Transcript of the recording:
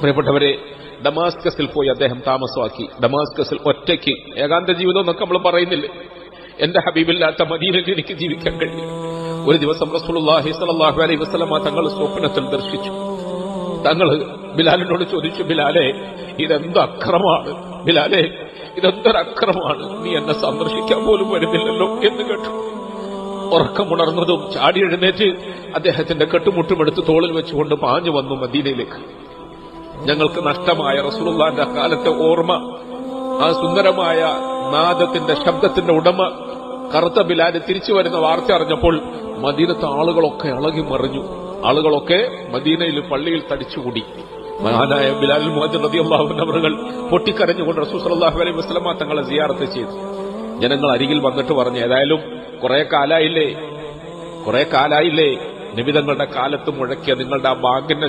പ്രിയപ്പെട്ടവരെ, ഡമാസ്കസിൽ പോയി അദ്ദേഹം താമസമാക്കി. ഡമാസ്കസിൽ ഒറ്റയ്ക്ക്, ഏകാന്ത ജീവിതം എന്നൊക്കെ നമ്മൾ പറയുന്നില്ലേ, എന്റെ ഹബീബില്ലാത്ത മദീനയിൽ എനിക്ക് ജീവിക്കാൻ കഴിയും. ഒരു ദിവസം റസൂലുള്ളാഹി സ്വല്ലല്ലാഹു അലൈഹി വസല്ലമ തങ്ങൾ സ്വപ്നത്തിൽ ദർശിച്ചു. തങ്ങൾ ബിലാലിനോട് ചോദിച്ചു, ബിലാലെ, ഇതെന്ത് അക്രമമാണ്, ബിലാലെ, ഇതെന്തൊരക്രമമാണ്, നീ എന്നെ സന്ദർശിക്കാൻ പോലും വരുന്നില്ലല്ലോ എന്ന് കേട്ടു. ഉറക്കമുണർന്നതും ചാടി എഴുന്നേറ്റ് അദ്ദേഹത്തിന്റെ കെട്ടുമുട്ടുമെടുത്ത് തോളിൽ വെച്ചുകൊണ്ട് പാഞ്ഞു വന്നു മദീനയിലേക്ക്. ഞങ്ങൾക്ക് നഷ്ടമായ റസൂലുള്ളാഹിന്റെ കാലത്തെ ഓർമ്മ, ആ സുന്ദരമായ നാദത്തിന്റെ ശബ്ദത്തിന്റെ ഉടമ കറുത്ത ബിലാല് തിരിച്ചു വരുന്ന വാർത്ത അറിഞ്ഞപ്പോൾ മദീനത്തെ ആളുകളൊക്കെ ഇളകി മറിഞ്ഞു. ആളുകളൊക്കെ മദീനയിൽ പള്ളിയിൽ തടിച്ചുകൂടി. മഹാനായ ബിലാൽ മുഅദ്ദിൻ റളിയല്ലാഹു അൻഹു അവர்கள் പൊട്ടിക്കരഞ്ഞുകൊണ്ട് റസൂൽ സ്വല്ലല്ലാഹു അലൈഹി വസല്ലമ തങ്ങളെ സിയാറത്ത് ചെയ്തു. ജനങ്ങൾ അരികിൽ വന്നിട്ട് പറഞ്ഞു, ഏതായാലും കുറെ കാലായില്ലേ നബി തങ്ങളുടെ കാലത്ത് മുഴക്കിയ നിങ്ങളുടെ ആ ബാങ്കിന്റെ